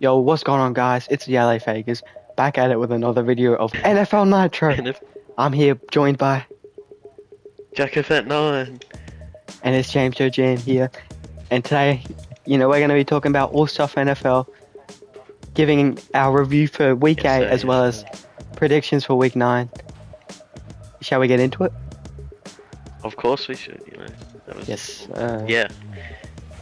Yo, what's going on, guys? It's the LA Fakers, back at it with another video of NFL Nitro. And if I'm here joined by, Jack of that 9. and it's James Joe Jan here. And today, we're going to be talking about all stuff NFL, giving our review for Week 8 as well as predictions for Week 9. Shall we get into it? Of course we should, That was, Yes. Yeah.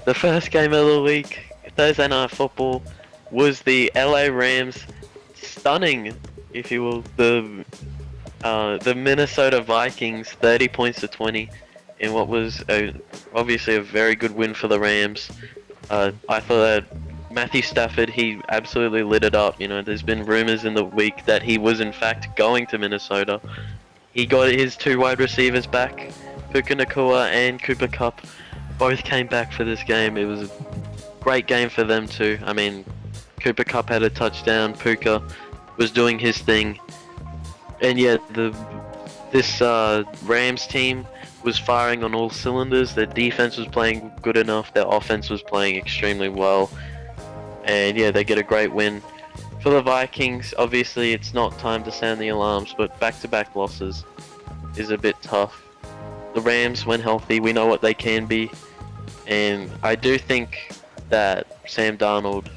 The first game of the week, Thursday Night Football, was the LA Rams stunning, if you will, the Minnesota Vikings 30 points to 20 in what was obviously a very good win for the Rams. I thought that Matthew Stafford, he absolutely lit it up. There's been rumors in the week that he was in fact going to Minnesota. He got his two wide receivers back, Puka Nacua and Cooper Kupp. Both came back for this game. It was a great game for them too. I mean, Cooper Kupp had a touchdown. Puka was doing his thing, and yeah, this Rams team was firing on all cylinders. Their defense was playing good enough. Their offense was playing extremely well, and yeah, they get a great win. For the Vikings, obviously it's not time to sound the alarms, but back-to-back losses is a bit tough. The Rams, when healthy, we know what they can be, and I do think that Sam Darnold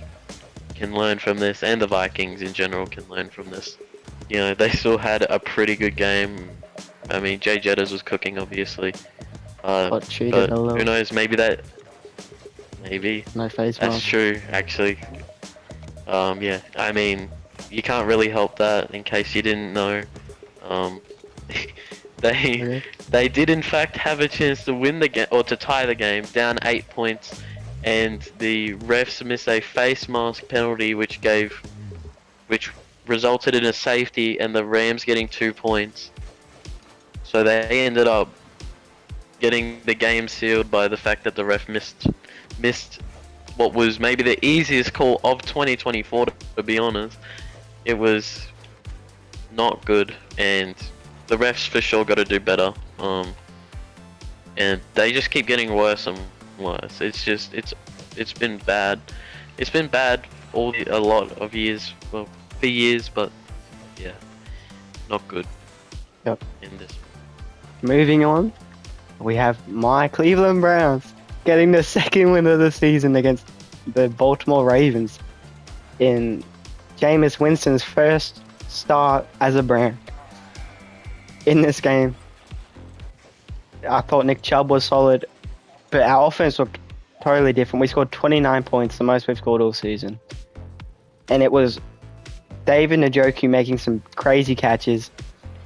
can learn from this, and the Vikings in general can learn from this. They still had a pretty good game. I mean, Jay Jettas was cooking, obviously. Got cheated a little. Who knows? Maybe No face that's mask. true, actually. Yeah, I mean, you can't really help that. In case you didn't know, they did in fact have a chance to win the game, or to tie the game, down 8 points, and the refs missed a face mask penalty, which resulted in a safety, and the Rams getting 2 points. So they ended up getting the game sealed by the fact that the ref missed what was maybe the easiest call of 2024, to be honest. It was not good, and the refs for sure got to do better. And they just keep getting worse and worse. It's been bad. It's been bad a lot of years, well, for years, but yeah, not good. Yep. In this. Moving on, we have my Cleveland Browns getting the second win of the season against the Baltimore Ravens in Jameis Winston's first start as a Brown. In this game, I thought Nick Chubb was solid, but our offense looked totally different. We scored 29 points, the most we've scored all season. And it was David Njoku making some crazy catches,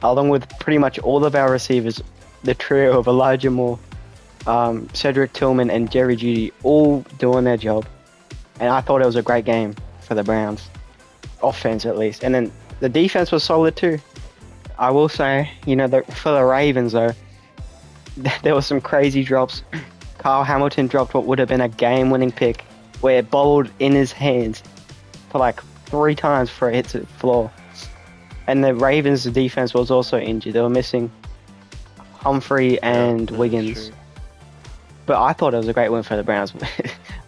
along with pretty much all of our receivers, the trio of Elijah Moore, Cedric Tillman, and Jerry Jeudy, all doing their job. And I thought it was a great game for the Browns, offense at least. And then the defense was solid too. I will say, for the Ravens though, there were some crazy drops. Kyle Hamilton dropped what would have been a game-winning pick, where it bobbled in his hands for like 3 times before it hits the floor. And the Ravens' defense was also injured. They were missing Humphrey and Wiggins. But I thought it was a great win for the Browns.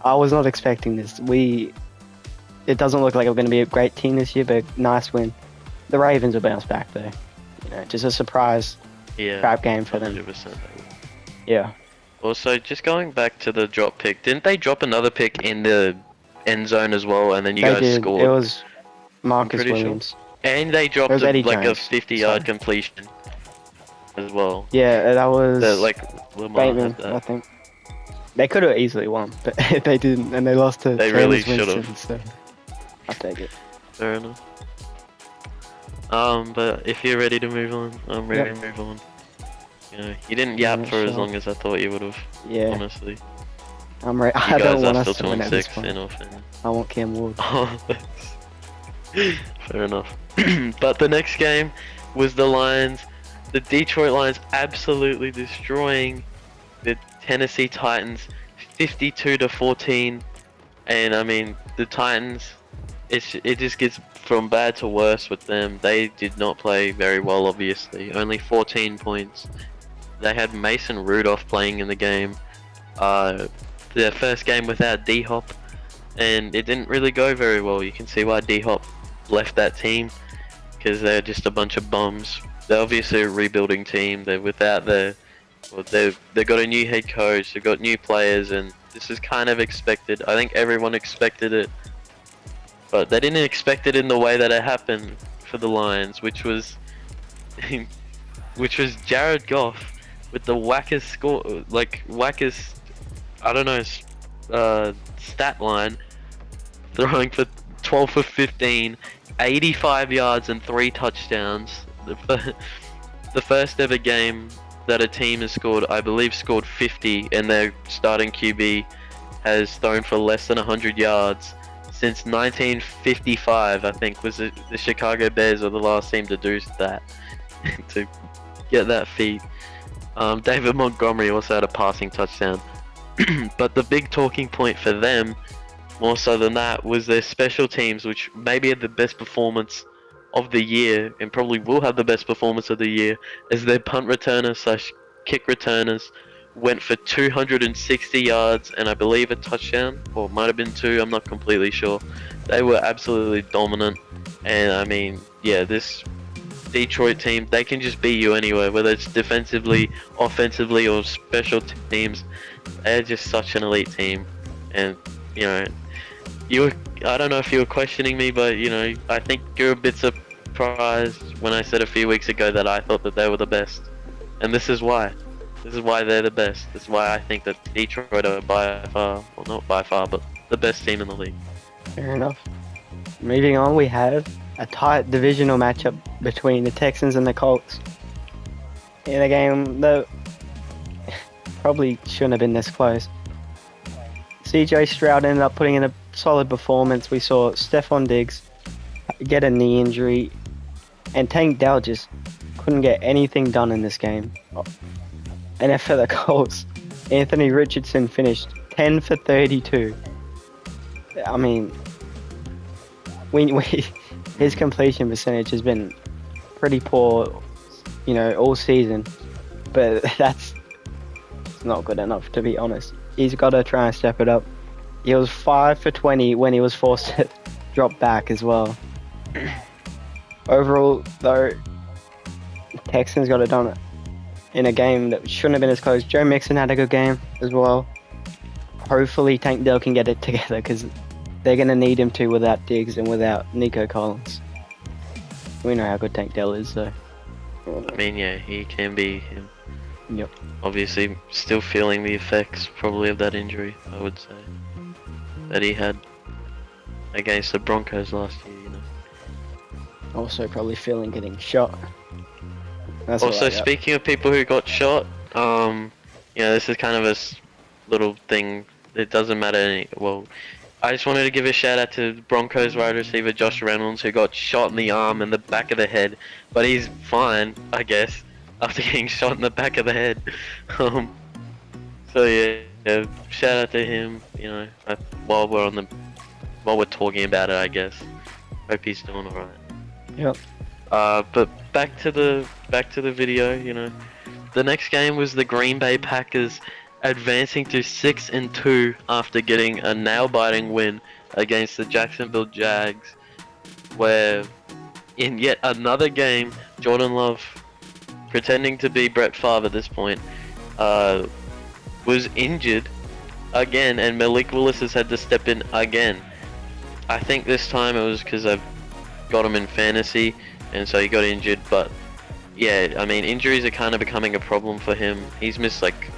I was not expecting this. It doesn't look like we're going to be a great team this year, but nice win. The Ravens will bounce back though. Just a surprise crap game for them. 100%. Yeah. Also, just going back to the drop pick, didn't they drop another pick in the end zone as well, and then you guys scored? It was Marcus Williams. Sure. And they dropped a 50-yard completion as well. Yeah, that was Bateman, I think. They could have easily won, but they didn't, and they lost to They really should have. So I'll take it. Fair enough. But if you're ready to move on, I'm ready to move on. You didn't yap for as long as I thought you would have. Yeah. Honestly. I'm ready. I don't want us to win at this point. I want Cam Ward. Fair enough. But the next game was the Detroit Lions absolutely destroying the Tennessee Titans 52-14. And I mean, the Titans, it just gets from bad to worse with them. They did not play very well, obviously. Only 14 points. They had Mason Rudolph playing in the game. Their first game without D-Hop. and it didn't really go very well. You can see why D-Hop left that team, because they're just a bunch of bums. They're obviously a rebuilding team. They're without their, well, they've got a new head coach. They've got new players, and this is kind of expected. I think everyone expected it, but they didn't expect it in the way that it happened for the Lions, which was, which was Jared Goff with the wackest score, like wackest, I don't know, stat line, throwing for 12 for 15, 85 yards and 3 touchdowns. The first ever game that a team has scored, I believe, scored 50, and their starting QB has thrown for less than 100 yards since 1955. I think was the Chicago Bears were the last team to do that, to get that feat. David Montgomery also had a passing touchdown. But the big talking point for them, more so than that, was their special teams, which maybe had the best performance of the year, and probably will have the best performance of the year, as their punt returners slash kick returners went for 260 yards and I believe a touchdown, or it might have been 2, I'm not completely sure. They were absolutely dominant, and I mean, yeah, this Detroit team, they can just beat you anywhere, whether it's defensively, offensively, or special teams. They're just such an elite team, and you know, I don't know if you were questioning me, but you know, I think you're a bit surprised when I said a few weeks ago that I thought that they were the best, and this is why. This is why they're the best. This is why I think that Detroit are by far, well, not by far, but the best team in the league. Fair enough. Moving on, we have a tight divisional matchup between the Texans and the Colts. In a game that probably shouldn't have been this close. CJ Stroud ended up putting in a solid performance. We saw Stephon Diggs get a knee injury, and Tank Dell just couldn't get anything done in this game. And then for the Colts, Anthony Richardson finished 10 for 32. I mean, his completion percentage has been pretty poor, you know, all season. But that's not good enough, to be honest. He's got to try and step it up. He was 5 for 20 when he was forced to drop back as well. Overall, though, Texans got it done in a game that shouldn't have been as close. Joe Mixon had a good game as well. Hopefully Tank Dell can get it together, because they're going to need him to without Diggs and without Nico Collins. We know how good Tank Dell is, so. I mean, yeah, he can be him. Yep. Obviously, still feeling the effects probably of that injury, I would say, that he had against the Broncos last year, you know. Also probably feeling getting shot. That's also, speaking of people who got shot, you know, this is kind of a little thing. It doesn't matter well, I just wanted to give a shout out to Broncos wide receiver Josh Reynolds, who got shot in the arm and the back of the head, but he's fine, I guess, after getting shot in the back of the head. So yeah, shout out to him. You know, while we're talking about it, I guess. Hope he's doing alright. Yep. But back to the video. You know, the next game was the Green Bay Packers advancing to 6-2 after getting a nail-biting win against the Jacksonville Jags, where in yet another game, Jordan Love, pretending to be Brett Favre at this point, was injured again, and Malik Willis has had to step in again. I think this time it was because I've got him in fantasy, and so he got injured. But yeah, I mean, injuries are kind of becoming a problem for him. He's missed like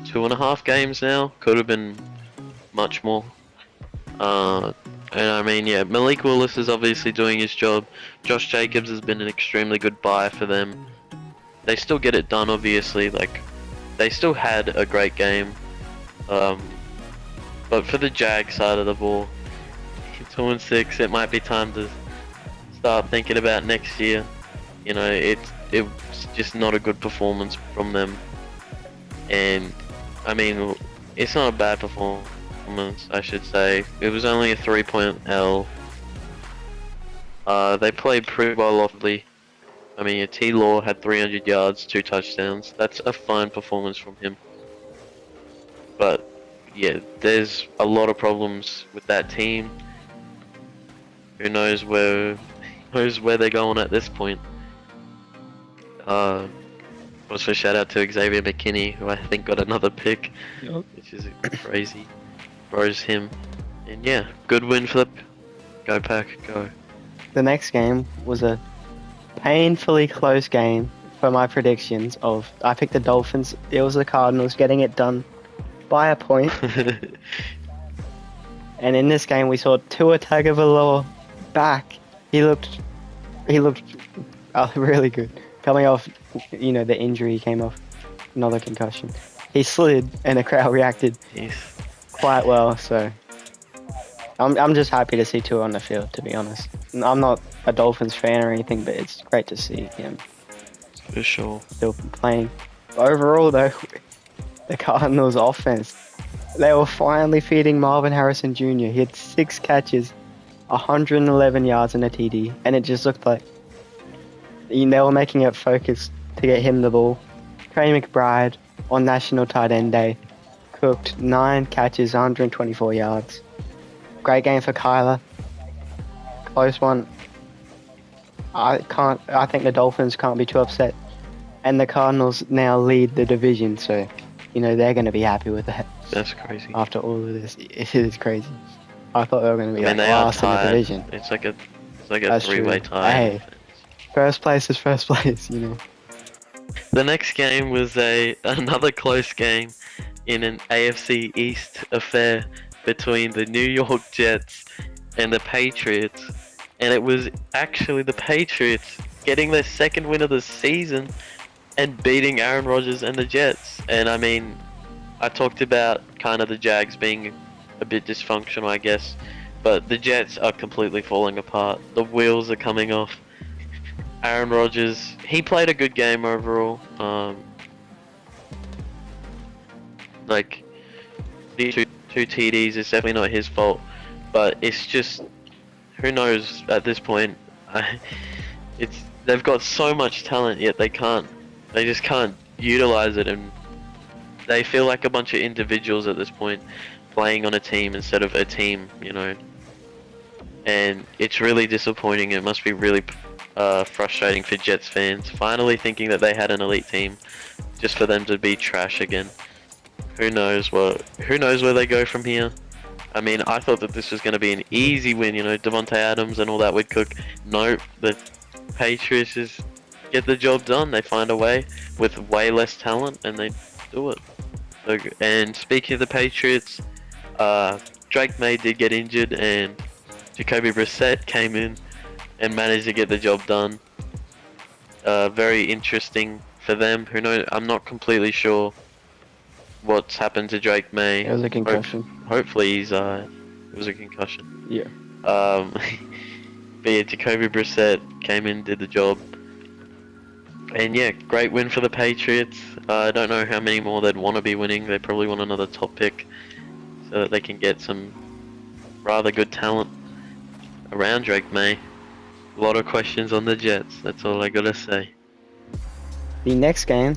2.5 games now. Could have been much more. And I mean, yeah, Malik Willis is obviously doing his job. Josh Jacobs has been an extremely good buy for them. They still get it done, obviously. Like, they still had a great game. But for the Jag side of the ball, 2-6, it might be time to start thinking about next year. You know, it's just not a good performance from them. And I mean, it's not a bad performance, I should say. It was only a 3-point L. They played pretty well offensively. I mean, T-Law had 300 yards, 2 touchdowns. That's a fine performance from him. But yeah, there's a lot of problems with that team. Who knows where they're going at this point. Uh, Also shout out to Xavier McKinney, who I think got another pick, Yep. which is crazy. Bros him. And yeah, good win for the Go Pack, go. The next game was a painfully close game for my predictions of I picked the Dolphins, it was the Cardinals getting it done by a point. And in this game we saw Tua Tagovailoa back. He looked really good. Coming off, the injury he came off, another concussion. He slid and the crowd reacted Jeez. quite well, so I'm just happy to see Tua on the field, to be honest. I'm not a Dolphins fan or anything, but it's great to see him For sure. still playing. Overall, though, the Cardinals' offense, they were finally feeding Marvin Harrison Jr. He had 6 catches, 111 yards and a TD, and it just looked like they were making it focused to get him the ball. Trey McBride on National Tight End Day cooked 9 catches, 124 yards. Great game for Kyler. Close one. I think the Dolphins can't be too upset. And the Cardinals now lead the division, so they're going to be happy with that. That's crazy. After all of this, it is crazy. I thought they were going to be They last in the tied. division. It's like a That's three-way true. tie. Hey, first place is first place, The next game was another close game in an AFC East affair between the New York Jets and the Patriots, and it was actually the Patriots getting their second win of the season and beating Aaron Rodgers and the Jets. And I mean, I talked about kind of the Jags being a bit dysfunctional, I guess, but the Jets are completely falling apart. The wheels are coming off. Aaron Rodgers, he played a good game overall. The two TDs is definitely not his fault, but it's just, who knows at this point. They've got so much talent, yet they just can't utilize it, and they feel like a bunch of individuals at this point playing on a team instead of a team, and it's really disappointing. It must be really frustrating for Jets fans, finally thinking that they had an elite team, just for them to be trash again. Who knows where they go from here. I mean, I thought that this was going to be an easy win, Devontae Adams and all that would cook. Nope, the Patriots just get the job done. They find a way with way less talent, and they do it. And speaking of the Patriots, Drake May did get injured, and Jacoby Brissett came in and managed to get the job done. Very interesting for them. Who knows? I'm not completely sure what's happened to Drake May. It was a concussion. Hopefully it was a concussion. Yeah. But yeah, Jacoby Brissett came in, did the job. And yeah, great win for the Patriots. I don't know how many more they'd want to be winning. They probably want another top pick so that they can get some rather good talent around Drake May. A lot of questions on the Jets, that's all I gotta say. The next game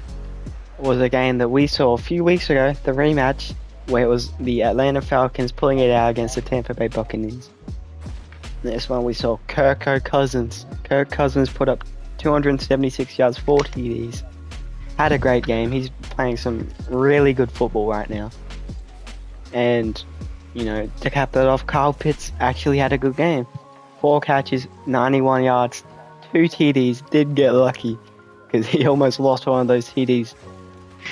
was a game that we saw a few weeks ago, the rematch, where it was the Atlanta Falcons pulling it out against the Tampa Bay Buccaneers. This one we saw Kirk Cousins. Kirk Cousins put up 276 yards, 4 TDs. Had a great game. He's playing some really good football right now. And, to cap that off, Kyle Pitts actually had a good game. 4 catches, 91 yards, 2 TDs. Did get lucky because he almost lost one of those TDs.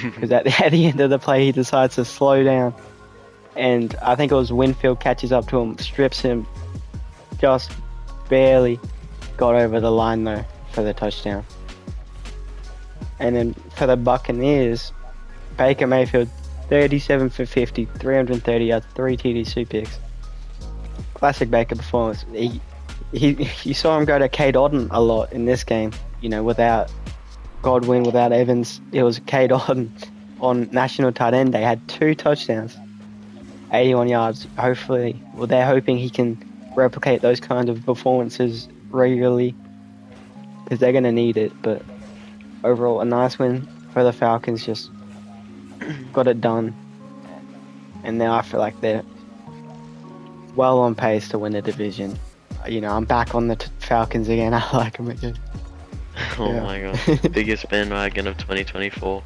Because at the end of the play, he decides to slow down. And I think it was Winfield catches up to him, strips him, just barely got over the line though for the touchdown. And then for the Buccaneers, Baker Mayfield, 37 for 50, 330 yards, 3 TDs, 2 picks. Classic Baker performance. You saw him go to Cade Otton a lot in this game. Without Godwin, without Evans, it was Cade Otton on National Tight End Day. Had 2 touchdowns, 81 yards. Hopefully, they're hoping he can replicate those kinds of performances regularly because they're going to need it. But overall, a nice win for the Falcons. Just got it done. and now I feel like they're well on pace to win the division. I'm back on the Falcons again. I like them again. Oh Yeah. my god, biggest bandwagon of 2024.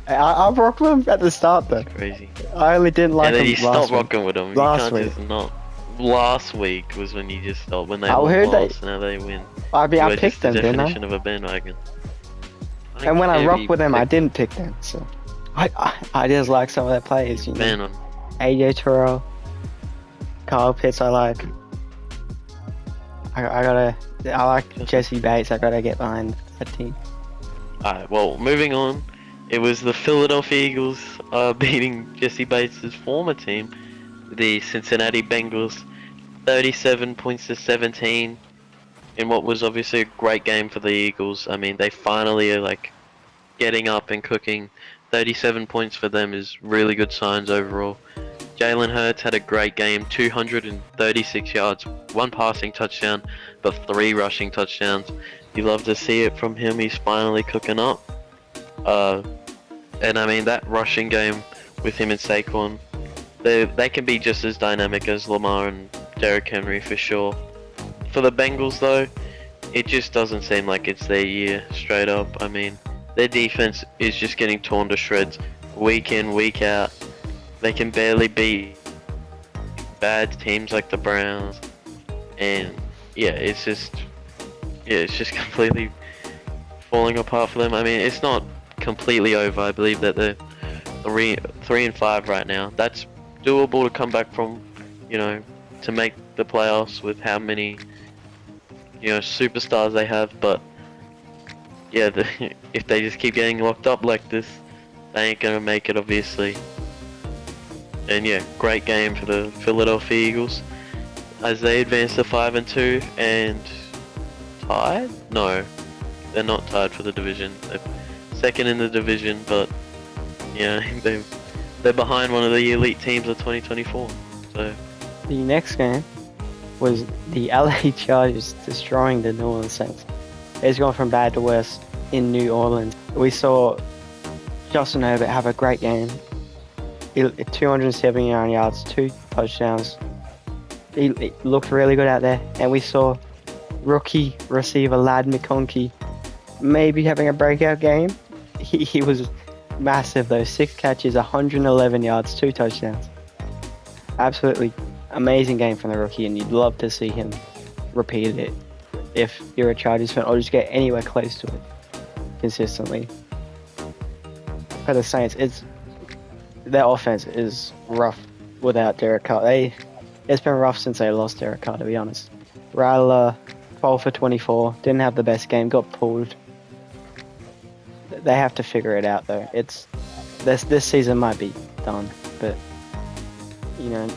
I rocked them at the start though. Crazy. I only didn't like And then them you stopped last week. rocking with them. Last You can't week. just not. Last week was when you just stopped. When they I heard lost, now they win. I mean, You I are picked just the them, didn't I? definition of a bandwagon. don't And when care I if rocked you with them, I pick didn't pick them. So I just like some of their players. ban on. AJ Terrell, Kyle Pitts. I like. I like Jesse Bates. I gotta get behind that team. Alright, well, moving on. It was the Philadelphia Eagles beating Jesse Bates' former team, the Cincinnati Bengals, 37 points to 17, in what was obviously a great game for the Eagles. I mean, they finally are like getting up and cooking. 37 points for them is really good signs overall. Jalen Hurts had a great game, 236 yards, 1 passing touchdown, but 3 rushing touchdowns. You love to see it from him. He's finally cooking up. And I mean, that rushing game with him and Saquon, they can be just as dynamic as Lamar and Derrick Henry for sure. For the Bengals though, it just doesn't seem like it's their year, straight up. I mean, their defense is just getting torn to shreds week in, week out. They can barely beat bad teams like the Browns, and it's just completely falling apart for them. I mean, it's not completely over. I believe that they're 3-5 right now. That's doable to come back from, to make the playoffs with how many, superstars they have. But yeah, if they just keep getting locked up like this, they ain't gonna make it, obviously. And yeah, great game for the Philadelphia Eagles as they advance to 5-2 and tied? No, they're not tied for the division. They're second in the division, but they're behind one of the elite teams of 2024. So The next game was the LA Chargers destroying the New Orleans Saints. It's gone from bad to worse in New Orleans. We saw Justin Herbert have a great game. 279 yards, 2 touchdowns. He looked really good out there. And we saw rookie receiver Lad McConkey maybe having a breakout game. He was massive though. 6 catches, 111 yards, 2 touchdowns. Absolutely amazing game from the rookie, and you'd love to see him repeat it if you're a Chargers fan, or just get anywhere close to it consistently. For the Saints, their offense is rough without Derek Carr. It's been rough since they lost Derek Carr, to be honest. Rattler, 12 for 24, didn't have the best game, got pulled. They have to figure it out though. This season might be done, but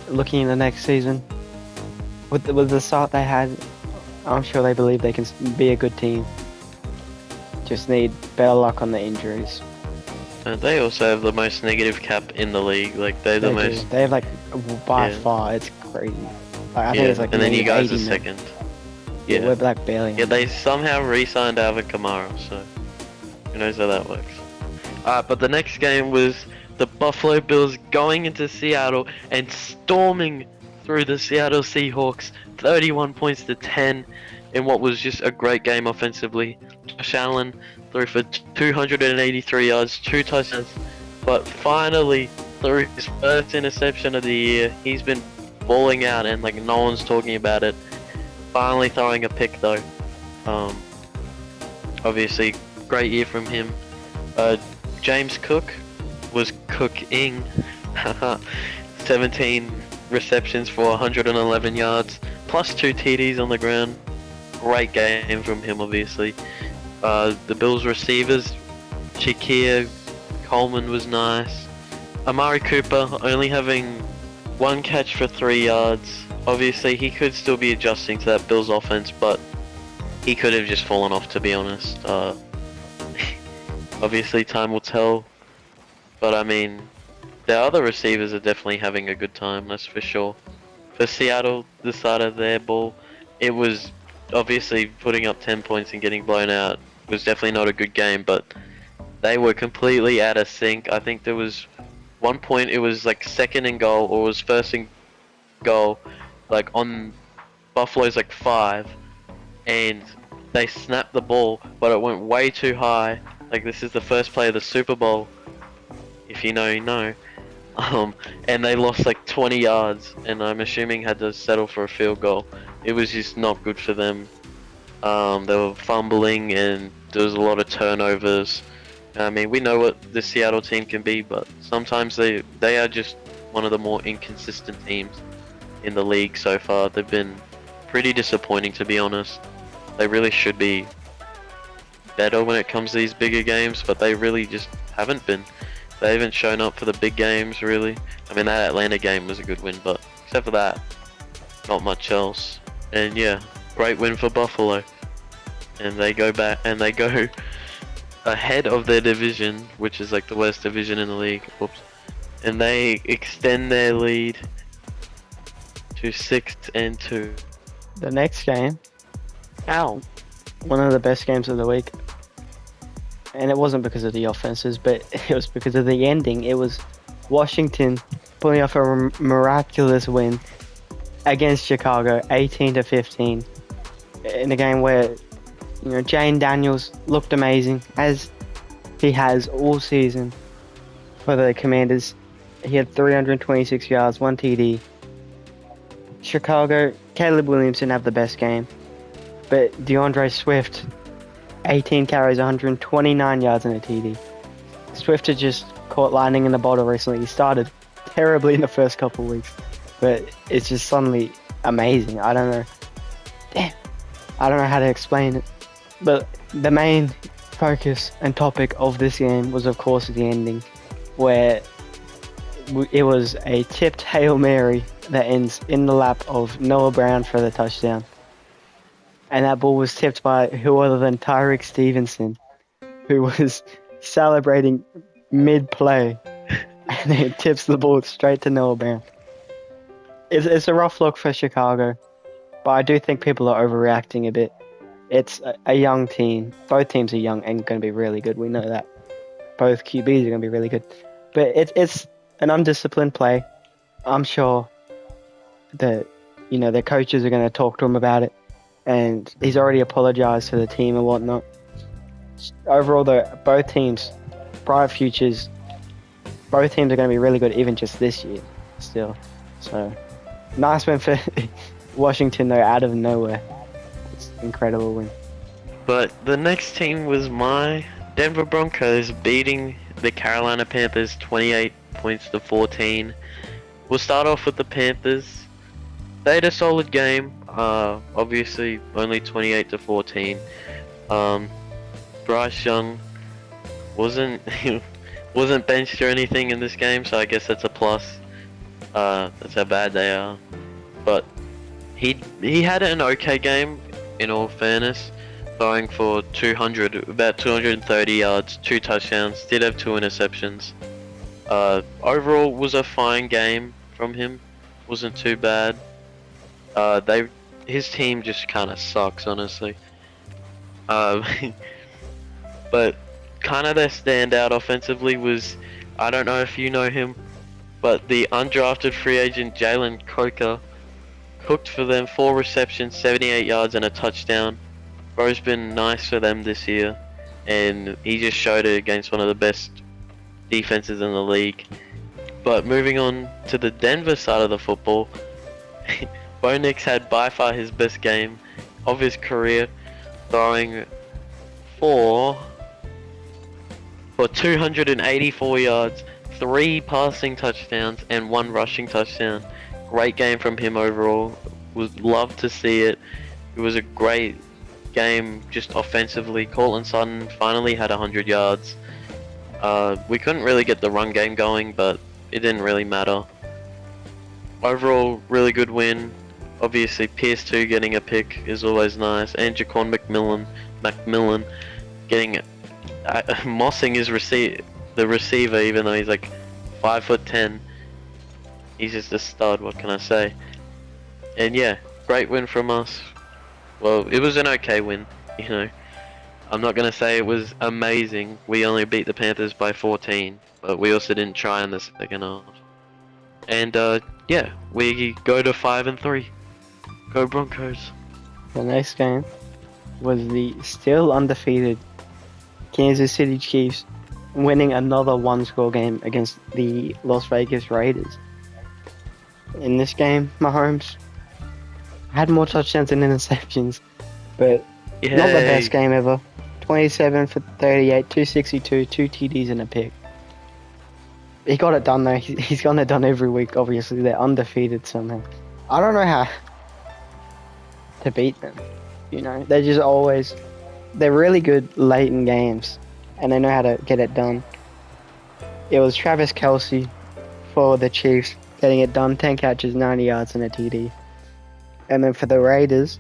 looking in the next season, with the start they had, I'm sure they believe they can be a good team. Just need better luck on the injuries. they also have the most negative cap in the league. Like they're the most. They have by far. It's crazy. I think it's and then you guys are second. Yeah, we're barely. Yeah, they somehow re-signed Alvin Kamara, so who knows how that works. But the next game was the Buffalo Bills going into Seattle and storming through the Seattle Seahawks, 31 points to 10, in what was just a great game offensively. Josh Allen threw for 283 yards, 2 touchdowns, but finally threw his first interception of the year. He's been balling out and no one's talking about it. Finally throwing a pick though. Obviously, great year from him. James Cook was cooking. 17 receptions for 111 yards, plus 2 TDs on the ground. Great game from him, obviously. The Bills receivers, Shakir Coleman was nice. Amari Cooper only having 1 catch for 3 yards. Obviously, he could still be adjusting to that Bills offense, but he could have just fallen off, to be honest. Obviously, time will tell. But I mean, the other receivers are definitely having a good time, that's for sure. For Seattle, the side of their ball, it was obviously putting up 10 points and getting blown out was definitely not a good game, but they were completely out of sync. I think there was one point it was like second and goal, or it was first and goal, like on Buffalo's like 5, and they snapped the ball, but it went way too high. Like, this is the first play of the Super Bowl. If you know, you know. And they lost like 20 yards, and I'm assuming had to settle for a field goal. It was just not good for them. They were fumbling, and there was a lot of turnovers. I mean, we know what the Seattle team can be, but sometimes they are just one of the more inconsistent teams in the league so far. They've been pretty disappointing, to be honest. They really should be better when it comes to these bigger games, but they really just haven't been. They haven't shown up for the big games, really. I mean, that Atlanta game was a good win, but except for that, not much else. And yeah, great win for Buffalo. And they go back, and they go ahead of their division, which is like the worst division in the league. Whoops. And they extend their lead to 6-2. The next game, Ow. one of the best games of the week. And it wasn't because of the offenses, but it was because of the ending. It was Washington pulling off a miraculous win against Chicago, 18-15, in a game where, you know, Jane Daniels looked amazing, as he has all season for the Commanders. He had 326 yards, 1 TD. Chicago, Caleb Williams didn't have the best game, but DeAndre Swift, 18 carries, 129 yards and a TD. Swift had just caught lightning in the bottle recently. He started terribly in the first couple of weeks, but it's just suddenly amazing. I don't know. Damn. I don't know how to explain it. But the main focus and topic of this game was, of course, the ending, where it was a tipped Hail Mary that ends in the lap of Noah Brown for the touchdown. And that ball was tipped by who other than Tyreek Stevenson, who was celebrating mid-play, and then tips the ball straight to Noah Brown. It's a rough look for Chicago, but I do think people are overreacting a bit. It's a young team. Both teams are young and going to be really good. We know that. Both QBs are going to be really good. But it's an undisciplined play. I'm sure that, you know, their coaches are going to talk to him about it. And he's already apologized to the team and whatnot. Overall, though, both teams, bright futures, both teams are going to be really good, even just this year, still. So, nice win for Washington, though, out of nowhere. It's an incredible win. But the next team was my Denver Broncos beating the Carolina Panthers 28 points to 14. We'll start off with the Panthers. They had a solid game. Obviously only 28 to 14. Bryce Young wasn't benched or anything in this game, so I guess that's a plus. That's how bad they are. But he had an okay game, in all fairness, throwing for about 230 yards, 2 touchdowns, did have 2 interceptions. Overall was a fine game from him, wasn't too bad. His team just kind of sucks, honestly. But kind of their standout offensively was, I don't know if you know him, but the undrafted free agent Jalen Coker cooked for them, 4 receptions, 78 yards and a touchdown. Bro's been nice for them this year, and he just showed it against one of the best defenses in the league. But moving on to the Denver side of the football, Bo Nix had by far his best game of his career, throwing for 284 yards, 3 passing touchdowns, and 1 rushing touchdown. Great game from him overall. Would love to see it. It was a great game just offensively. Cortland Sutton finally had 100 yards. We couldn't really get the run game going, but it didn't really matter. Overall, really good win. Obviously, PS2 getting a pick is always nice, and Jaquan McMillan getting mossing his the receiver, even though he's like 5'10". He's just a stud. What can I say? And yeah, great win from us. Well, it was an okay win, you know. I'm not gonna say it was amazing. We only beat the Panthers by 14, but we also didn't try in the second half. And yeah, we go to 5-3. Go Broncos. The next game was the still undefeated Kansas City Chiefs winning another one-score game against the Las Vegas Raiders. In this game, Mahomes had more touchdowns than interceptions, but Yay. not the best game ever. 27 for 38, 262, 2 TDs and a pick. He got it done though. He's gotten it done every week, obviously. They're undefeated somehow. I don't know how to beat them. You know, they're just always... They're really good late in games, and they know how to get it done. It was Travis Kelce for the Chiefs getting it done. 10 catches, 90 yards and a TD. And then for the Raiders,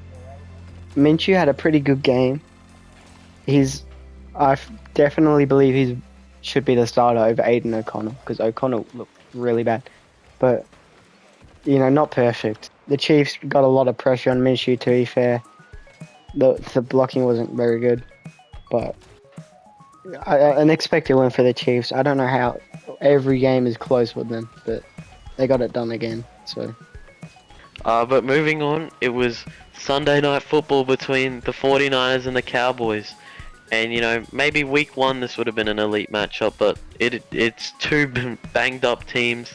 Minshew had a pretty good game. I definitely believe he should be the starter over Aiden O'Connell, because O'Connell looked really bad. But, you know, not perfect. The Chiefs got a lot of pressure on Minshew, to be fair. The blocking wasn't very good. But an expected win for the Chiefs. I don't know how every game is close with them, but they got it done again. So. But moving on, it was Sunday Night Football between the 49ers and the Cowboys. And, you know, maybe week one this would have been an elite matchup, but it's two banged up teams.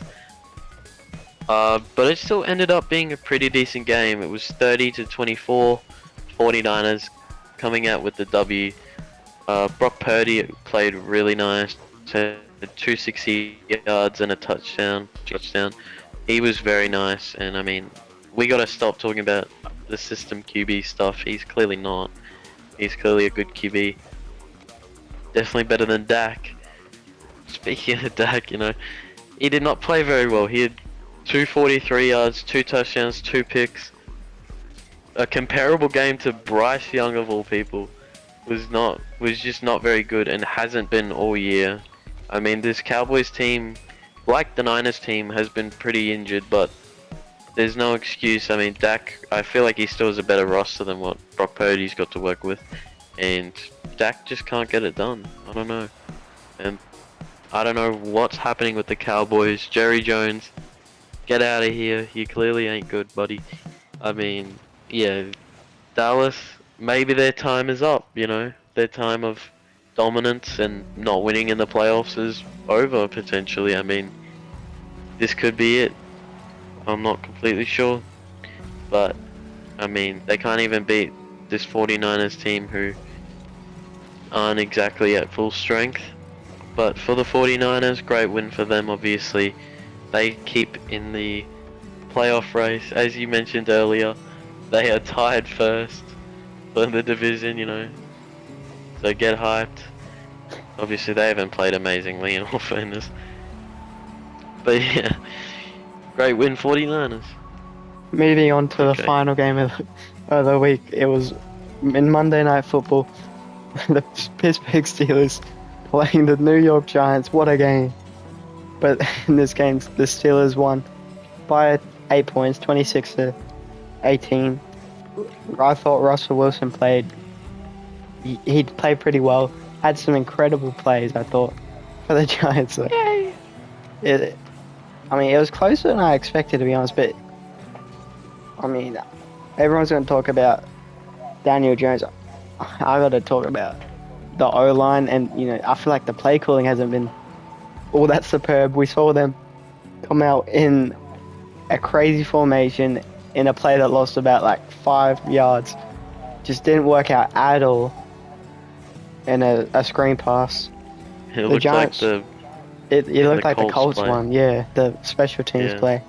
But it still ended up being a pretty decent game. It was 30-24, 49ers coming out with the W. Brock Purdy played really nice, had 260 yards and a touchdown. He was very nice, and I mean, we gotta stop talking about the system QB stuff. He's clearly not. He's clearly a good QB. Definitely better than Dak. Speaking of Dak, you know, he did not play very well. He had 243 yards, 2 touchdowns, 2 picks. A comparable game to Bryce Young of all people. Was just not very good and hasn't been all year. I mean, this Cowboys team, like the Niners team, has been pretty injured, but there's no excuse. I mean, Dak, I feel like he still has a better roster than what Brock Purdy's got to work with, and Dak just can't get it done. I don't know. And I don't know what's happening with the Cowboys. Jerry Jones, get out of here. You clearly ain't good, buddy. I mean, yeah, Dallas, maybe their time is up, you know. Their time of dominance and not winning in the playoffs is over, potentially. I mean, this could be it. I'm not completely sure. But, I mean, they can't even beat this 49ers team who aren't exactly at full strength. But for the 49ers, great win for them, obviously. They keep in the playoff race. As you mentioned earlier, they are tied first for the division, you know. So get hyped. Obviously, they haven't played amazingly in all fairness. But yeah, great win, 49ers. Moving on to the final game of the week, it was in Monday Night Football. The Pittsburgh Steelers playing the New York Giants. What a game! But in this game, the Steelers won by 8 points, 26-18. I thought Russell Wilson played. He played pretty well. Had some incredible plays, I thought, for the Giants. So. Yay! It was closer than I expected, to be honest. But I mean, everyone's going to talk about Daniel Jones. I got to talk about the O-line, and you know, I feel like the play calling hasn't been all that superb. We saw them come out in a crazy formation in a play that lost about like 5 yards. Just didn't work out at all. And a screen pass. It looked Giants, like it looked like the Colts play. One, yeah, the special teams play.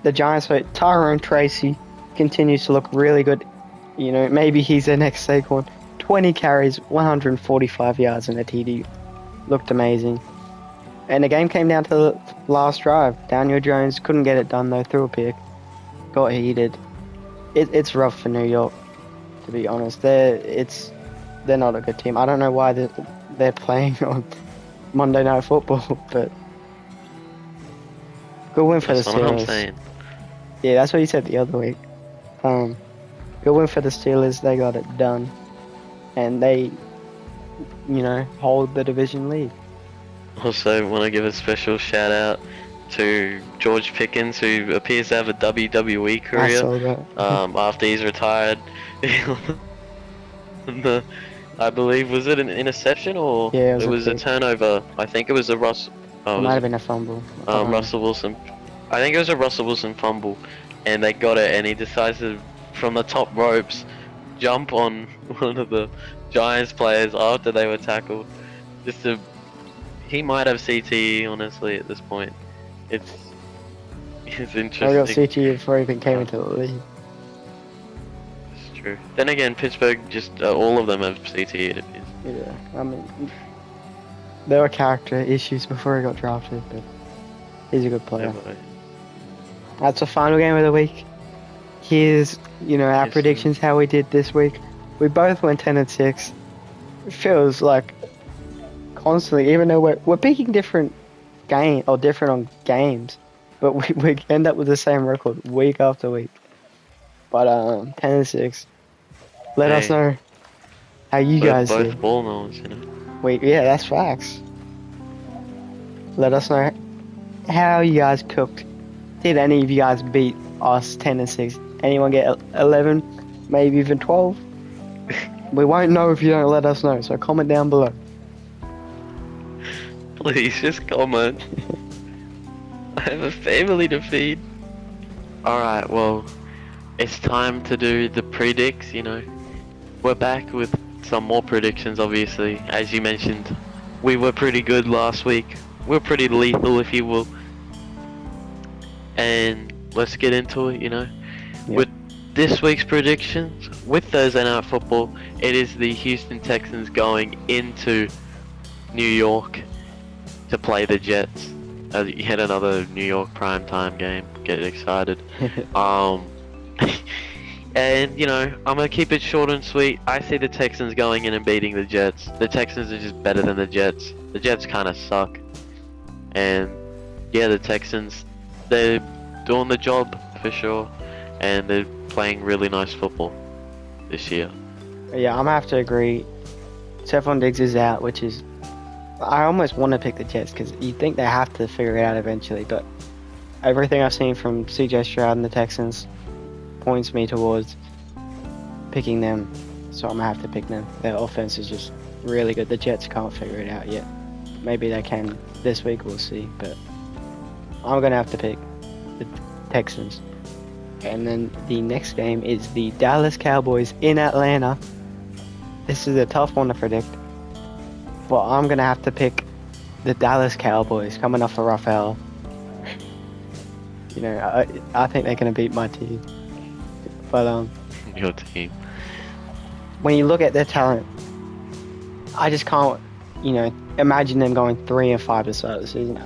The Giants, Tyrone Tracy continues to look really good. You know, maybe he's the next Saquon. 20 carries, 145 yards and a TD. Looked amazing. And the game came down to the last drive. Daniel Jones couldn't get it done though, threw a pick. Got heated. It's rough for New York, to be honest. They're not a good team. I don't know why they're playing on Monday Night Football, but good win for the Steelers. That's what I'm saying. Yeah, that's what you said the other week. Good win for the Steelers. They got it done. and they, hold the division lead. Also, want to give a special shout out to George Pickens, who appears to have a WWE I career. saw that. After he's retired, I believe, was it an interception or Yeah, it it was was a a pick. turnover? I think it was a It might have been a fumble. I don't know. Russell Wilson. I think it was a Russell Wilson fumble, and they got it, and he decides to, from the top ropes, jump on one of the Giants players after they were tackled. He might have CTE, honestly, at this point. It's I interesting. got CTE before he even came into the league. It's true. Then again, Pittsburgh just all of them have CTE. It appears. Yeah, I mean, there were character issues before he got drafted, but he's a good player. Definitely. That's the final game of the week. Here's, our Yes, predictions, how we did this week. We both went 10-6. It feels like constantly, even though we're picking different on games, but we end up with the same record week after week. But 10-6. Let us Hey, know how you guys both did. ball knowledge, Yeah, that's facts. Let us know how you guys cooked. Did any of you guys beat us 10-6? Anyone get 11? Maybe even 12? We won't know if you don't let us know, so comment down below. Please just comment. I have a family to feed. Alright, well, it's time to do the predicts, We're back with some more predictions, obviously. As you mentioned, we were pretty good last week. We're pretty lethal, if you will. And let's get into it, Yep. With this week's predictions, with Thursday Night Football, it is the Houston Texans going into New York to play the Jets. Yet another New York primetime game. Get excited. And, I'm going to keep it short and sweet. I see the Texans going in and beating the Jets. The Texans are just better than the Jets. The Jets kind of suck. And, yeah, the Texans, they're doing the job for sure. And they're playing really nice football this year. Yeah, I'm gonna have to agree. Stephon Diggs is out, which is... I almost want to pick the Jets, because you think they have to figure it out eventually, but everything I've seen from CJ Stroud and the Texans points me towards picking them, so I'm gonna have to pick them. Their offense is just really good. The Jets can't figure it out yet. Maybe they can this week, we'll see, but I'm gonna have to pick the Texans. And then the next game is the Dallas Cowboys in Atlanta. This is a tough one to predict, but I'm gonna have to pick the Dallas Cowboys coming off a rough L. I think they're gonna beat my team. But Your team. when you look at their talent, I just can't, imagine them going 3-5 to start the season.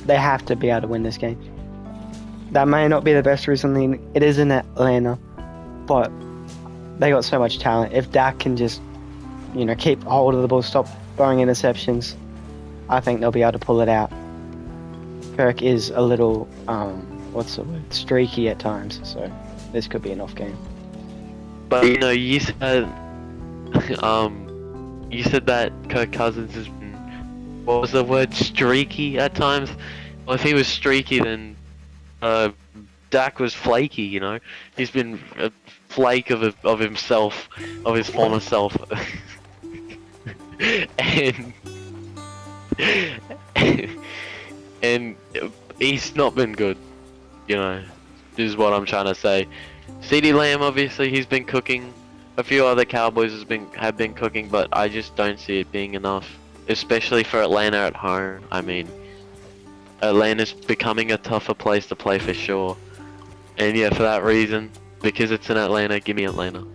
They have to be able to win this game. That may not be the best recently. It is in Atlanta, but they got so much talent. If Dak can just, keep hold of the ball, stop throwing interceptions, I think they'll be able to pull it out. Kirk is a little, what's the word, streaky at times, so this could be an off game. But you said, you said that Kirk Cousins has been, what was the word, streaky at times? Well, if he was streaky, then Dak was flaky. He's been a flake of himself, of his former self, and he's not been good. This is what I'm trying to say. CeeDee Lamb, obviously, he's been cooking. A few other Cowboys have been cooking, but I just don't see it being enough, especially for Atlanta at home. I mean, Atlanta's becoming a tougher place to play for sure. And yeah, for that reason, because it's in Atlanta, give me Atlanta.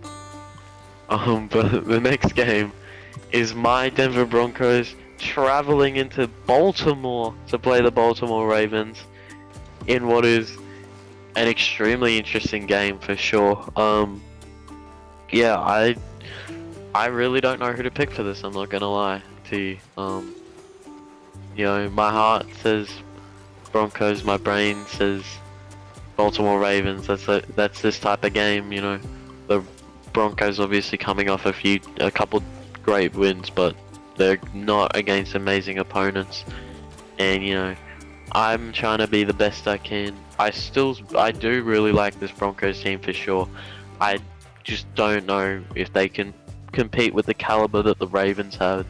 But the next game is my Denver Broncos traveling into Baltimore to play the Baltimore Ravens in what is an extremely interesting game for sure. Yeah, I really don't know who to pick for this. I'm not gonna lie to you. My heart says Broncos, my brain says Baltimore Ravens. That's this type of game. The Broncos obviously coming off a couple great wins, but they're not against amazing opponents. And you know, I'm trying to be the best I can. I do really like this Broncos team for sure. I just don't know if they can compete with the caliber that the Ravens have.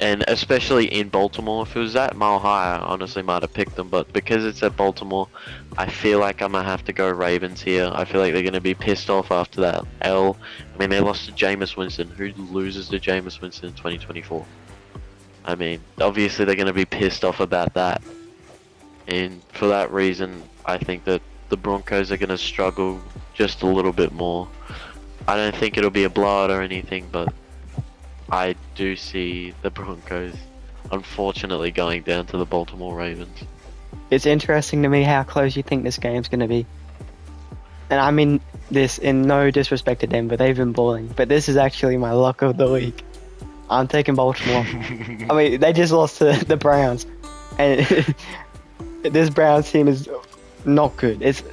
And especially in Baltimore. If it was at Mile High, I honestly might have picked them, but because it's at Baltimore, I feel like I'm gonna have to go Ravens here. I feel like they're gonna be pissed off after that L. I mean, they lost to Jameis Winston. Who loses to Jameis Winston in 2024? I mean, obviously they're gonna be pissed off about that. And for that reason, I think that the Broncos are gonna struggle just a little bit more. I don't think it'll be a blowout or anything, but I do see the Broncos unfortunately going down to the Baltimore Ravens. It's interesting to me how close you think this game's going to be. And I mean this in no disrespect to Denver, they've been balling, but this is actually my lock of the week. I'm taking Baltimore. I mean, they just lost to the Browns, and this Browns team is not good. It's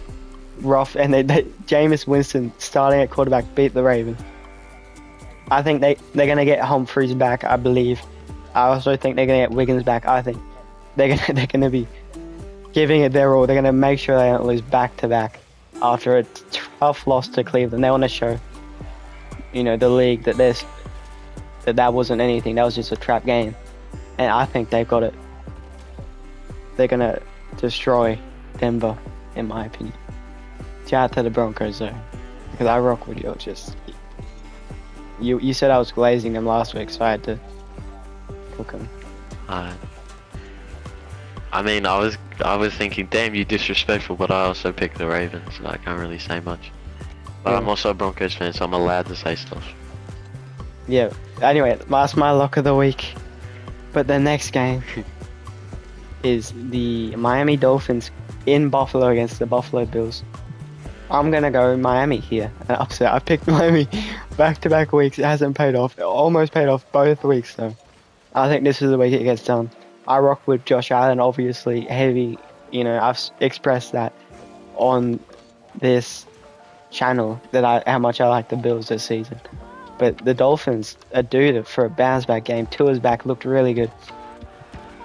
rough, and Jameis Winston starting at quarterback beat the Ravens. I think they're going to get Humphries back, I believe. I also think they're going to get Wiggins back. I think they're going to be giving it their all. They're going to make sure they don't lose back-to-back after a tough loss to Cleveland. They want to show, you know, the league that that wasn't anything. That was just a trap game. And I think they've got it. They're going to destroy Denver, in my opinion. Shout out to the Broncos, though, because I rock with you. You said I was glazing them last week, so I had to cook them. I mean, I was thinking, damn, you disrespectful, but I also picked the Ravens, so I can't really say much. But yeah. I'm also a Broncos fan, so I'm allowed to say stuff. Yeah. Anyway, that's my lock of the week. But the next game is the Miami Dolphins in Buffalo against the Buffalo Bills. I'm going to go Miami here. An upset. I picked Miami back-to-back weeks. It hasn't paid off. It almost paid off both weeks, though. I think this is the week it gets done. I rock with Josh Allen, obviously heavy. You know, I've expressed that on this channel that how much I like the Bills this season. But the Dolphins are due for a bounce-back game. Tua's back, looked really good.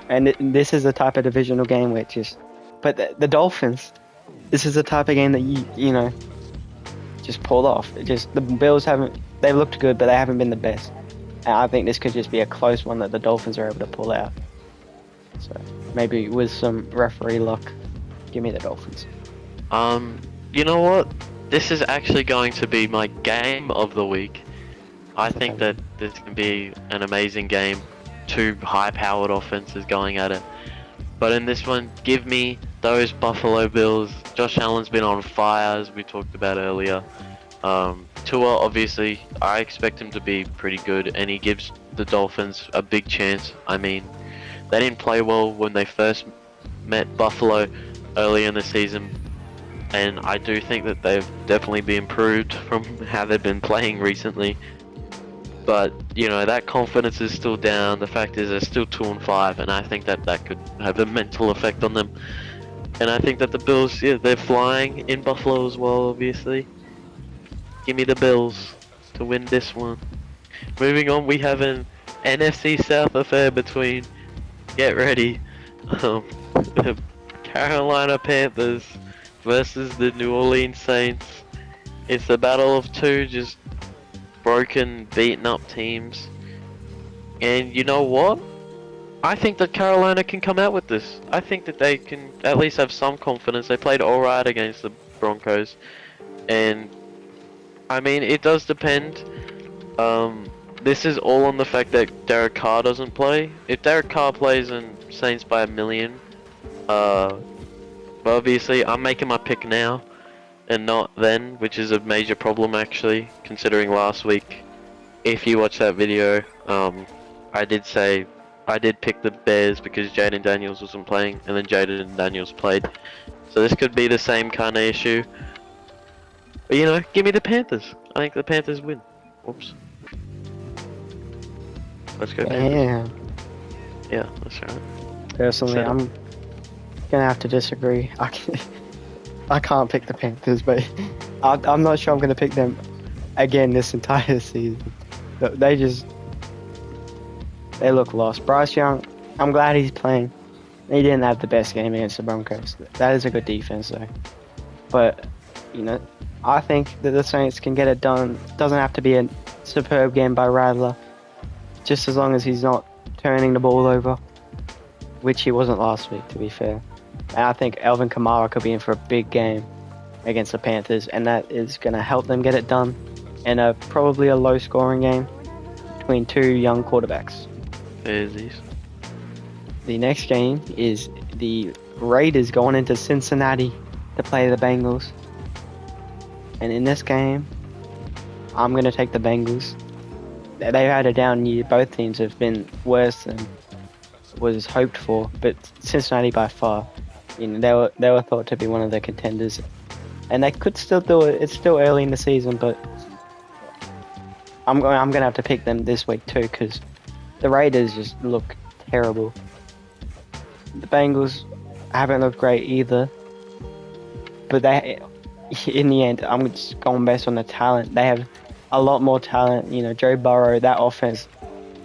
And this is the type of divisional game where But the Dolphins, this is the type of game that you know, just pulled off. The Bills they've looked good, but they haven't been the best. And I think this could just be a close one that the Dolphins are able to pull out. So maybe with some referee luck, give me the Dolphins. You know what? This is actually going to be my game of the week. I think that this can be an amazing game. Two high-powered offenses going at it. But in this one, give me those Buffalo Bills. Josh Allen's been on fire, as we talked about earlier. Tua, obviously, I expect him to be pretty good, and he gives the Dolphins a big chance. I mean, they didn't play well when they first met Buffalo early in the season, and I do think that they've definitely been improved from how they've been playing recently. But, you know, that confidence is still down. The fact is they're still 2-5, and I think that could have a mental effect on them. And I think that the Bills, yeah, they're flying in Buffalo as well, obviously. Give me the Bills to win this one. Moving on, we have an NFC South affair between, get ready, the Carolina Panthers versus the New Orleans Saints. It's the battle of two just broken, beaten up teams. And you know what? I think that Carolina can come out with this. I think that they can at least have some confidence. They played alright against the Broncos. And I mean, it does depend. This is all on the fact that Derek Carr doesn't play. If Derek Carr plays and Saints by 1,000,000, but obviously I'm making my pick now and not then, which is a major problem actually, considering last week. If you watch that video, I did pick the Bears because Jaden Daniels wasn't playing, and then Jaden Daniels played. So this could be the same kind of issue. But you know, give me the Panthers. I think the Panthers win. Oops. Let's go Panthers. Yeah, that's right. Personally, I'm gonna have to disagree. I can't pick the Panthers, but I'm not sure I'm gonna pick them. again this entire season. They look lost. Bryce Young, I'm glad he's playing. He didn't have the best game against the Broncos. That is a good defense though. But, I think that the Saints can get it done. Doesn't have to be a superb game by Radler. Just as long as he's not turning the ball over, which he wasn't last week, to be fair. And I think Alvin Kamara could be in for a big game against the Panthers, and that is going to help them get it done in probably a low-scoring game between two young quarterbacks. Jerseys. The next game is the Raiders going into Cincinnati to play the Bengals. And in this game, I'm going to take the Bengals. They've had a down year. Both teams have been worse than was hoped for, but Cincinnati by far, they were thought to be one of the contenders, and they could still do it. It's still early in the season, but I'm gonna have to pick them this week too, because the Raiders just look terrible. The Bengals haven't looked great either, but in the end, I'm just going based on the talent. They have a lot more talent. Joe Burrow, that offense,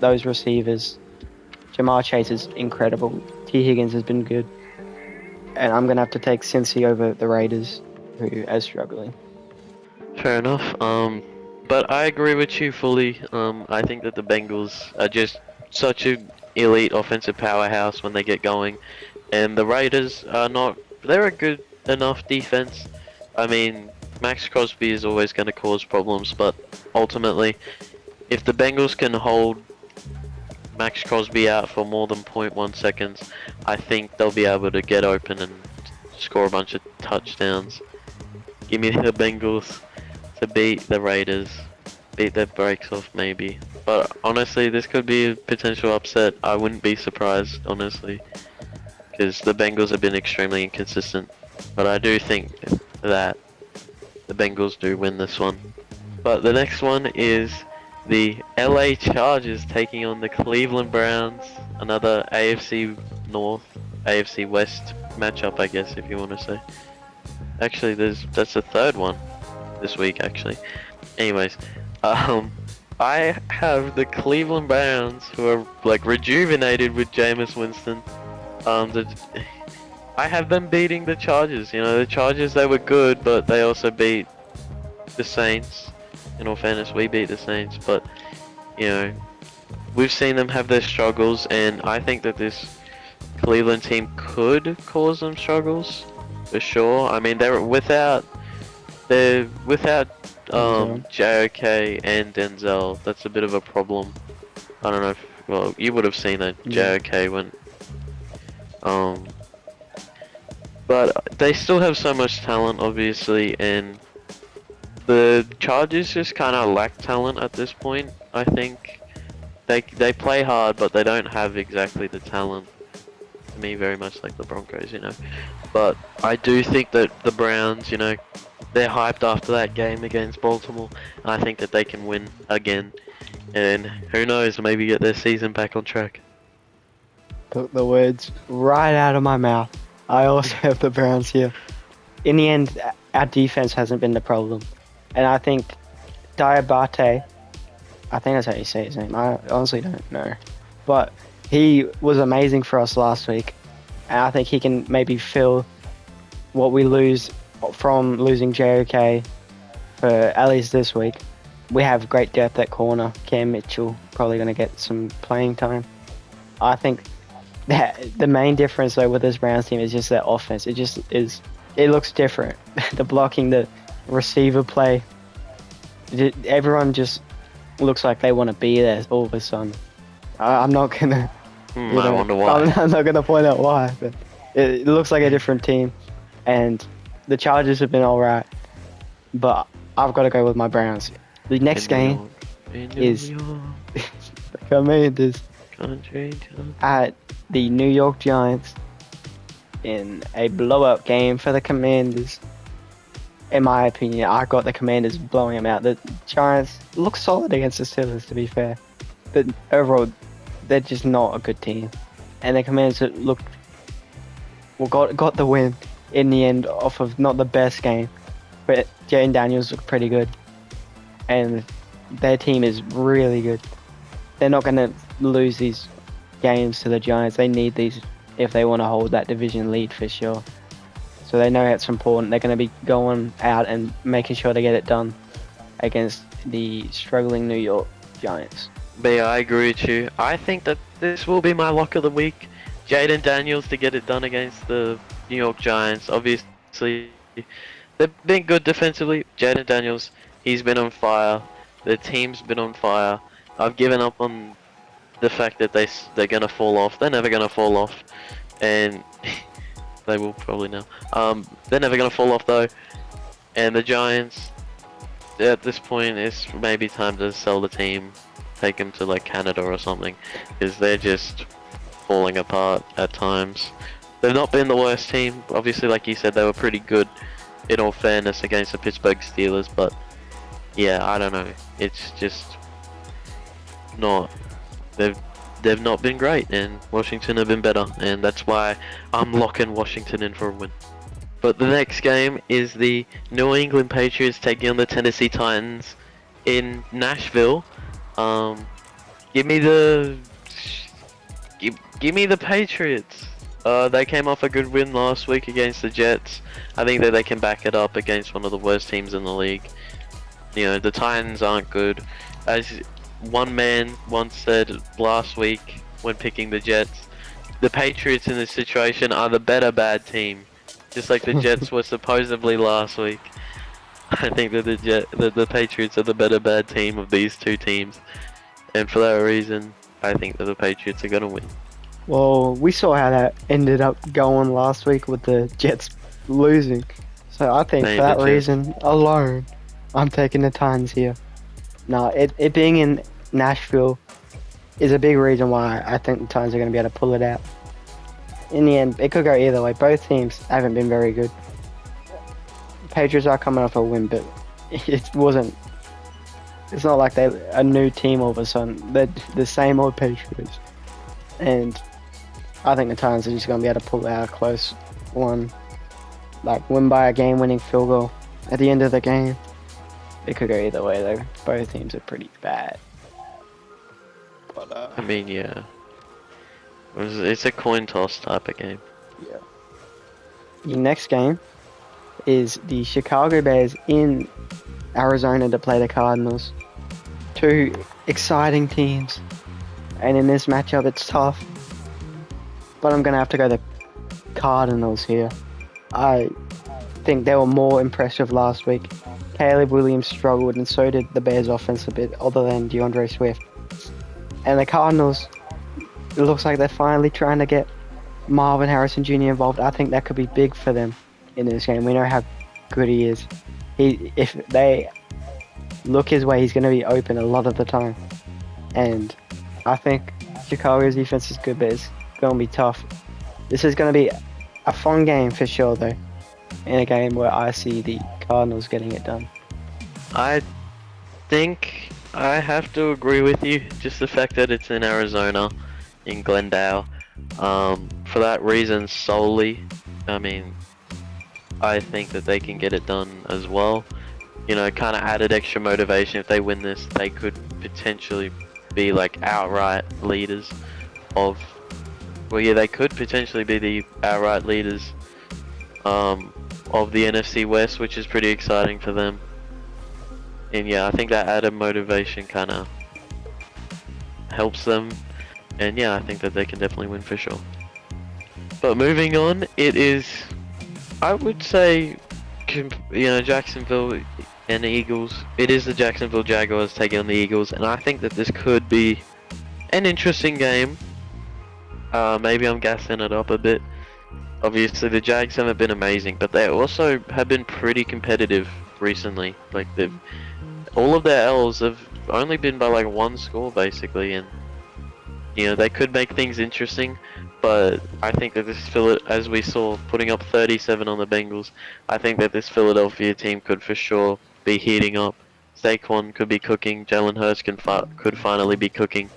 those receivers. Jamar Chase is incredible. T. Higgins has been good. And I'm going to have to take Cincy over the Raiders, who are struggling. Fair enough. But I agree with you fully. I think that the Bengals are just such an elite offensive powerhouse when they get going. And the Raiders are not... They're a good enough defense. I mean, Max Crosby is always going to cause problems, but ultimately, if the Bengals can hold Max Crosby out for more than 0.1 seconds, I think they'll be able to get open and score a bunch of touchdowns. Give me the Bengals to beat the Raiders, beat their breaks off maybe. But honestly, this could be a potential upset. I wouldn't be surprised, honestly, because the Bengals have been extremely inconsistent. But I do think that the Bengals do win this one. But the next one is the LA Chargers taking on the Cleveland Browns. Another AFC North, AFC West matchup, I guess, if you want to say. Actually, that's the third one this week, actually. Anyways, I have the Cleveland Browns, who are like rejuvenated with Jameis Winston. I have them beating the Chargers. The Chargers, they were good, but they also beat the Saints. In all fairness, we beat the Saints, but we've seen them have their struggles, and I think that this Cleveland team could cause them struggles for sure. I mean, they're without JOK and Denzel. That's a bit of a problem. I don't know. Well, you would have seen that JOK went. But they still have so much talent, obviously, and the Chargers just kind of lack talent at this point. I think they play hard, but they don't have exactly the talent. To me, very much like the Broncos, But I do think that the Browns, they're hyped after that game against Baltimore, and I think that they can win again. And who knows, maybe get their season back on track. Took the words right out of my mouth. I also have the Browns here. In the end, our defense hasn't been the problem. And I think Diabate, I think that's how you say his name. I honestly don't know. But he was amazing for us last week. And I think he can maybe fill what we lose from losing JOK for at least this week. We have great depth at corner. Cam Mitchell probably going to get some playing time. I think that the main difference though with this Browns team is just their offense. It just is. It looks different. The blocking, the receiver play. Everyone just looks like they want to be there all of a sudden. I'm not gonna. I wonder why. I'm not gonna point out why, but it looks like a different team, and the Chargers have been alright, but I've got to go with my Browns. The next game is the Commanders at the New York Giants in a blowout game for the Commanders. In my opinion, I got the Commanders blowing them out. The Giants look solid against the Steelers, to be fair, but overall, they're just not a good team. And the Commanders got the win in the end off of not the best game, but Jayden Daniels looked pretty good. and their team is really good. They're not going to lose these games to the Giants. They need these if they want to hold that division lead for sure. So they know it's important. They're going to be going out and making sure they get it done against the struggling New York Giants. But yeah, I agree with you. I think that this will be my lock of the week. Jaden Daniels to get it done against the New York Giants. Obviously, they've been good defensively. Jaden Daniels, he's been on fire. The team's been on fire. I've given up on the fact that they're gonna fall off. They're never gonna fall off, and they will probably now. They're never gonna fall off though. And the Giants, at this point, it's maybe time to sell the team, take them to like Canada or something, because they're just falling apart at times. They've not been the worst team. Obviously, like you said, they were pretty good in all fairness against the Pittsburgh Steelers, but yeah, I don't know. It's just not. They've not been great, and Washington have been better, and that's why I'm locking Washington in for a win. But the next game is the New England Patriots taking on the Tennessee Titans in Nashville. Give me the Patriots. They came off a good win last week against the Jets. I think that they can back it up against one of the worst teams in the league. You know, the Titans aren't good. As one man once said last week when picking the Jets, the Patriots in this situation are the better bad team. Just like the Jets were supposedly last week. I think that the Patriots are the better bad team of these two teams. And for that reason, I think that the Patriots are going to win. Well, we saw how that ended up going last week with the Jets losing. So I think for that reason alone, I'm taking the Titans here. Now, it being in Nashville is a big reason why I think the Titans are going to be able to pull it out. In the end, it could go either way. Both teams haven't been very good. Patriots are coming off a win, but it wasn't. It's not like they're a new team all of a sudden. They're the same old Patriots. And I think the Titans are just going to be able to pull out a close one. Like, win by a game-winning field goal at the end of the game. It could go either way, though. Both teams are pretty bad. But, I mean, yeah. It's a coin toss type of game. Yeah. The next game is the Chicago Bears in Arizona to play the Cardinals. Two exciting teams. And in this matchup, it's tough. But I'm going to have to go the Cardinals here. I think they were more impressive last week. Caleb Williams struggled, and so did the Bears offense a bit, other than DeAndre Swift. And the Cardinals, it looks like they're finally trying to get Marvin Harrison Jr. involved. I think that could be big for them in this game. We know how good he is. If they look his way, he's going to be open a lot of the time. And I think Chicago's defense is good, but it's going to be tough. This is going to be a fun game for sure, though. In a game where I see the Cardinals getting it done. I think I have to agree with you. Just the fact that it's in Arizona, in Glendale. For that reason solely, I mean, I think that they can get it done as well. You know, kind of added extra motivation. If they win this, they could potentially be like outright leaders of. Well, yeah, they could potentially be the outright leaders of the NFC West, which is pretty exciting for them. And yeah, I think that added motivation kind of helps them. And yeah, I think that they can definitely win for sure. But moving on, it is, I would say, you know, Jacksonville and the Eagles. It is the Jacksonville Jaguars taking on the Eagles, and I think that this could be an interesting game. Maybe I'm gassing it up a bit. Obviously, the Jags haven't been amazing, but they also have been pretty competitive recently. Like, all of their L's have only been by like one score, basically, and you know, they could make things interesting. But I think that this as we saw, putting up 37 on the Bengals, I think that this Philadelphia team could for sure be heating up. Saquon could be cooking. Jalen Hurts could finally be cooking.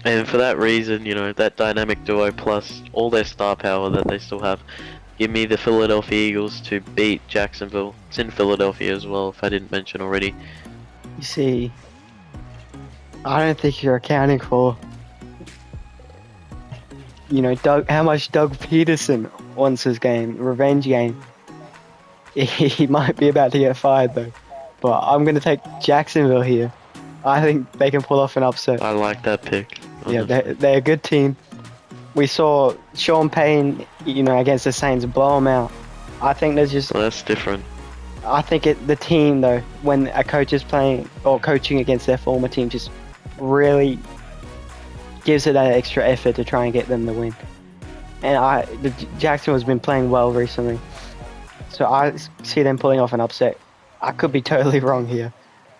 And for that reason, you know, that dynamic duo plus all their star power that they still have, give me the Philadelphia Eagles to beat Jacksonville. It's in Philadelphia as well, if I didn't mention already. You see, I don't think you're accounting for, how much Doug Peterson wants his game, revenge game. He might be about to get fired though, but I'm gonna take Jacksonville here. I think they can pull off an upset. I like that pick. Yeah, they're a good team. We saw Sean Payne, against the Saints blow them out. I think there's just. Well, that's different. I think the team though, when a coach is playing or coaching against their former team, just really gives it that extra effort to try and get them the win. And Jackson has been playing well recently, so I see them pulling off an upset. I could be totally wrong here,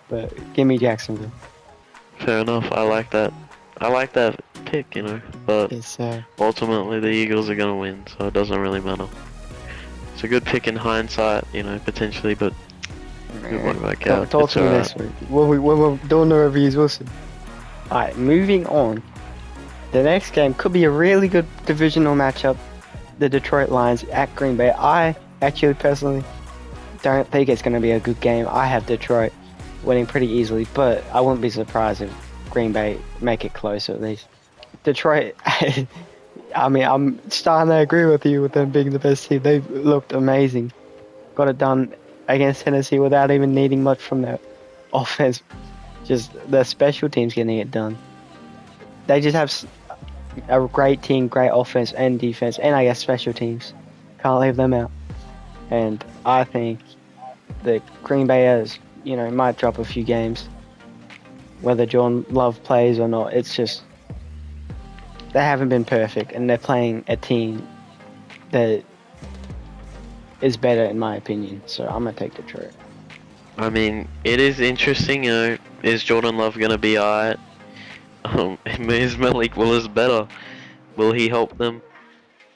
but give me Jacksonville. Fair enough. I like that. I like that pick, but ultimately the Eagles are gonna win, so it doesn't really matter. It's a good pick in hindsight, potentially, but it won't work out. Talk to me next week. When we're doing the reviews, we'll see. Alright, moving on. The next game could be a really good divisional matchup. The Detroit Lions at Green Bay. I actually personally don't think it's going to be a good game. I have Detroit winning pretty easily, but I wouldn't be surprised if Green Bay make it close at least. Detroit, I mean, I'm starting to agree with you with them being the best team. They've looked amazing. Got it done against Tennessee without even needing much from their offense. Just their special teams getting it done. They just have a great team, great offense and defense, and I guess special teams. Can't leave them out. And I think the Green Bayers, might drop a few games. Whether Jordan Love plays or not, it's just they haven't been perfect, and they're playing a team that is better in my opinion. So I'm gonna take Detroit. I mean, it is interesting, is Jordan Love gonna be alright? Is Malik Willis better? Will he help them?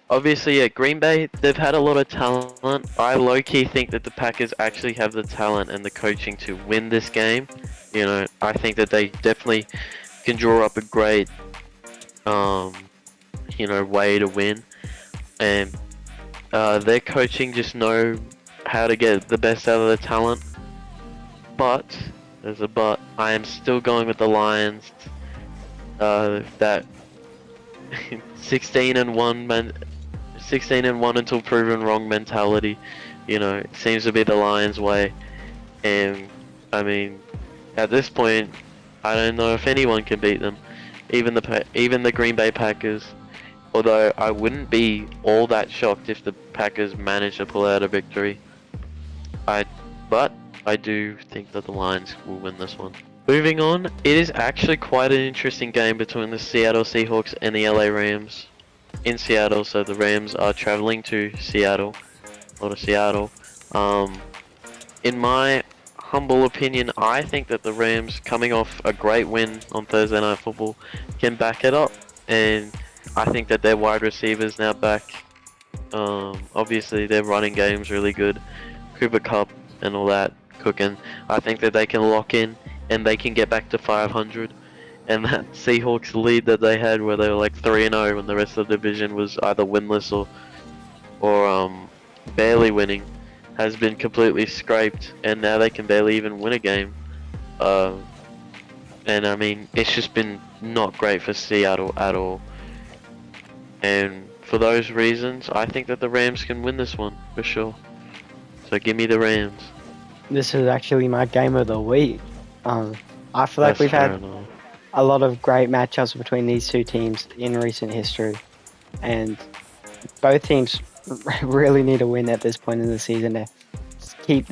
Obviously, at Green Bay, they've had a lot of talent. I low-key think that the Packers actually have the talent and the coaching to win this game. I think that they definitely can draw up a great, way to win. And their coaching just know how to get the best out of the talent. But, there's a but, I am still going with the Lions. That 16-1 until proven wrong mentality, seems to be the Lions' way. And I mean, at this point, I don't know if anyone can beat them, even the Green Bay Packers. Although I wouldn't be all that shocked if the Packers managed to pull out a victory. But I do think that the Lions will win this one. Moving on, it is actually quite an interesting game between the Seattle Seahawks and the LA Rams. In Seattle, so the Rams are traveling to Seattle. In my humble opinion, I think that the Rams, coming off a great win on Thursday Night Football, can back it up. And I think that their wide receivers now back. Obviously, their running game's really good. Cooper Kupp and all that cooking. I think that they can lock in and they can get back to 500. And that Seahawks lead that they had, where they were like 3-0 when the rest of the division was either winless or barely winning, has been completely scraped, and now they can barely even win a game. And I mean, it's just been not great for Seattle at all. And for those reasons, I think that the Rams can win this one for sure. So give me the Rams. This is actually my game of the week. I feel like we've had a lot of great matchups between these two teams in recent history, and both teams really need a win at this point in the season to keep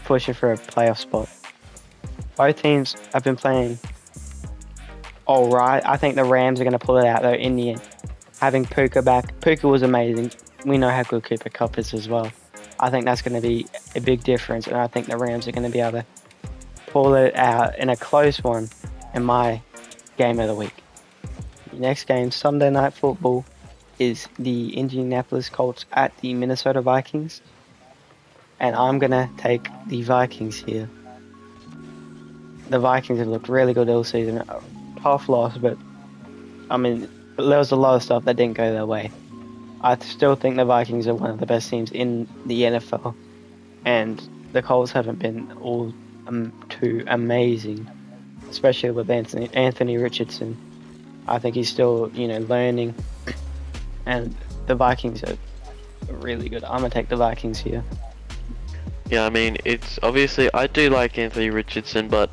pushing for a playoff spot. Both teams have been playing all right. I think the Rams are going to pull it out though in the end. Having Puka back, Puka was amazing. We know how good Cooper Kupp is as well. I think that's going to be a big difference, and I think the Rams are going to be able to pull it out in a close one in my game of the week. Next game, Sunday Night Football, is the Indianapolis Colts at the Minnesota Vikings. And I'm going to take the Vikings here. The Vikings have looked really good all season. A tough loss, but I mean, there was a lot of stuff that didn't go their way. I still think the Vikings are one of the best teams in the NFL. And the Colts haven't been all too amazing, especially with Anthony Richardson. I think he's still, learning, and the Vikings are really good. I'm gonna take the Vikings here. Yeah, I mean, it's obviously I do like Anthony Richardson, but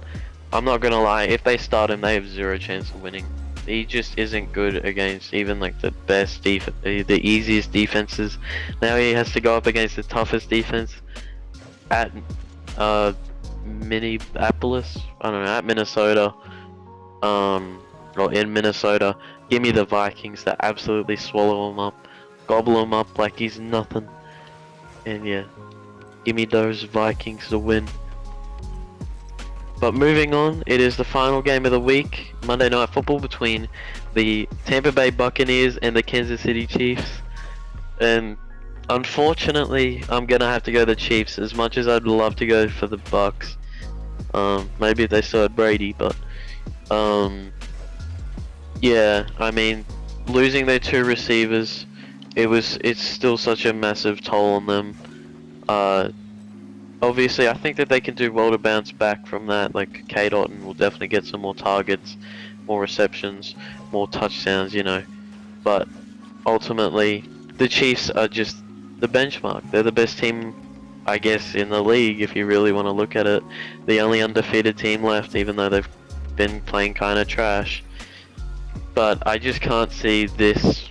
I'm not gonna lie. If they start him, they have zero chance of winning. He just isn't good against even like the the easiest defenses. Now he has to go up against the toughest defense at Minneapolis. I don't know, at Minnesota. Or in Minnesota. Give me the Vikings to absolutely swallow him up, gobble him up like he's nothing. And yeah, give me those Vikings to win. But moving on, it is the final game of the week, Monday Night Football between the Tampa Bay Buccaneers and the Kansas City Chiefs. And unfortunately, I'm gonna have to go the Chiefs as much as I'd love to go for the Bucks. Maybe if they still had Brady, but yeah, I mean, losing their two receivers, it's still such a massive toll on them. Obviously, I think that they can do well to bounce back from that. Like, K-Dotton will definitely get some more targets, more receptions, more touchdowns, But ultimately, the Chiefs are just the benchmark. They're the best team, I guess, in the league, if you really want to look at it. The only undefeated team left, even though they've been playing kind of trash. But I just can't see this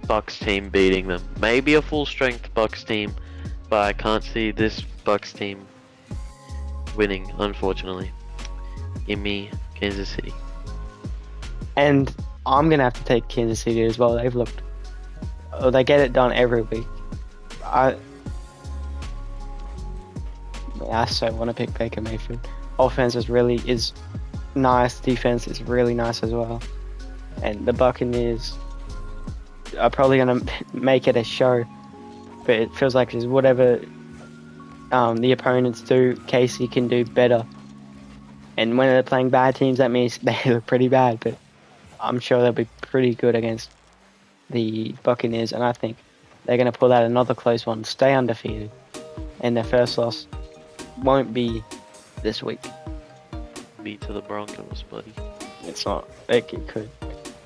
Bucks team beating them. Maybe a full-strength Bucks team, but I can't see this Bucks team winning, unfortunately. Give me Kansas City. And I'm gonna have to take Kansas City as well. They get it done every week. I so want to pick Baker Mayfield. Offense is nice. Defense is really nice as well. And the Buccaneers are probably gonna make it a show. But it feels like it's whatever the opponents do, Casey can do better. And when they're playing bad teams, that means they look pretty bad. But I'm sure they'll be pretty good against the Buccaneers. And I think they're going to pull out another close one, stay undefeated. And their first loss won't be this week. Beat to the Broncos, buddy. It's not. It could.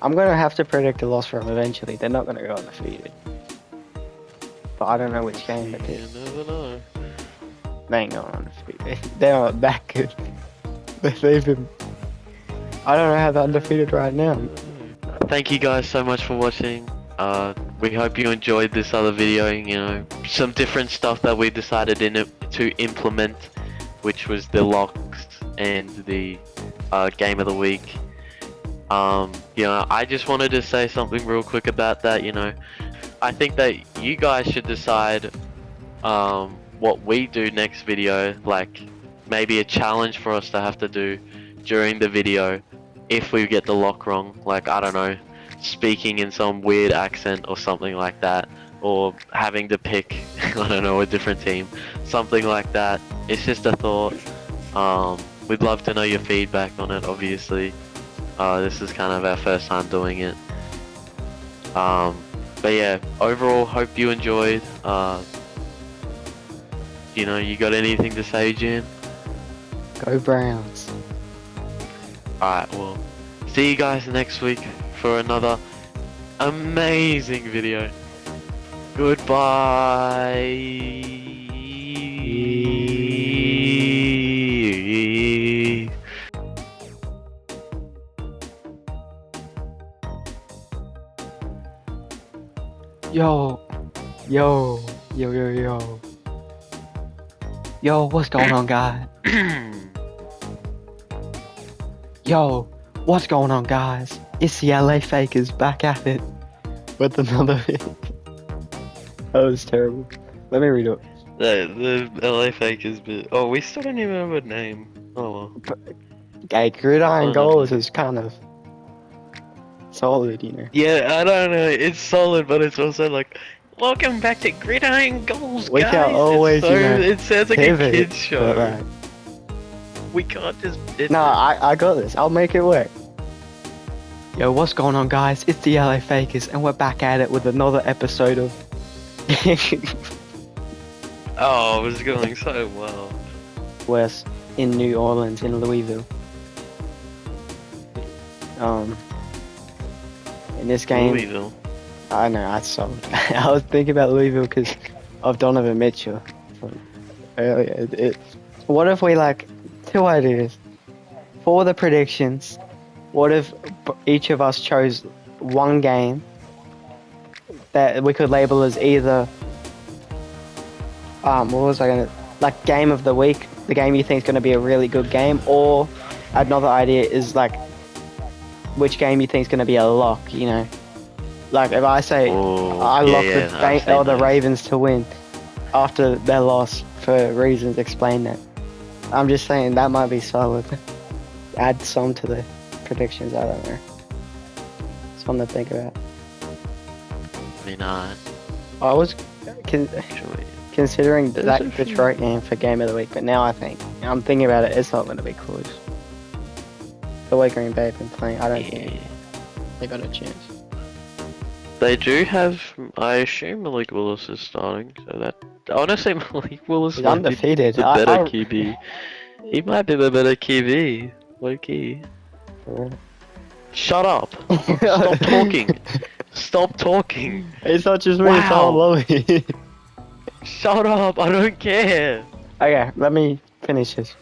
I'm going to have to predict a loss for them eventually. They're not going to go undefeated. But I don't know which game it is. You never know. They ain't going undefeated. They're not that good. They've been... I don't know how they're undefeated right now. Thank you guys so much for watching. We hope you enjoyed this other video, some different stuff that we decided to implement, which was the locks and the game of the week. I just wanted to say something real quick about that, I think that you guys should decide what we do next video, like maybe a challenge for us to have to do during the video if we get the lock wrong, like I don't know, speaking in some weird accent or something like that, or having to pick I don't know, a different team, something like that. It's just a thought. We'd love to know your feedback on it, obviously. This is kind of our first time doing it. But yeah, overall, hope you enjoyed. You got anything to say, Jan? Go Browns. Alright, well, see you guys next week for another amazing video. Goodbye. Yo, what's going on, guys? Yo, what's going on, guys? It's the LA Fakers back at it with another video. That was terrible. Let me read it. The LA Fakers bit. Oh, we still don't even have a name. Oh well. Okay, Gridiron Goals is kind of solid, Yeah, I don't know. It's solid, but it's also like, welcome back to Gridiron Goals, we guys. Can't always, it sounds like pivot, a kids show. Right. We can't just. I got this. I'll make it work. Yo, what's going on, guys? It's the LA Fakers, and we're back at it with another episode of. Oh, it was going so well. Wes, in New Orleans, in Louisville. In this game, Louisville. I know I sold. I was thinking about Louisville because of Donovan Mitchell from earlier. What if we like 2 ideas for the predictions? What if each of us chose one game that we could label as either what was I gonna like game of the week, the game you think is gonna be a really good game, or another idea is like which game you think is gonna be a lock, you know? Like if I say I lock the Ravens to win after their loss for reasons explain that. I'm just saying that might be solid. Add some to the predictions, I don't know. Something to think about. I mean, I was actually, considering that Detroit game for game of the week, but now I'm thinking about it, it's not going to be close. The way Green Bay have been playing, I don't think they got a chance. They do have, I assume Malik Willis is starting, so that, honestly Malik Willis He's might undefeated. be the better QB. He might be the better QB, low key. Shut up! Stop talking! Stop talking! It's not just me, it's all Louie. Shut up! I don't care! Okay, let me finish this.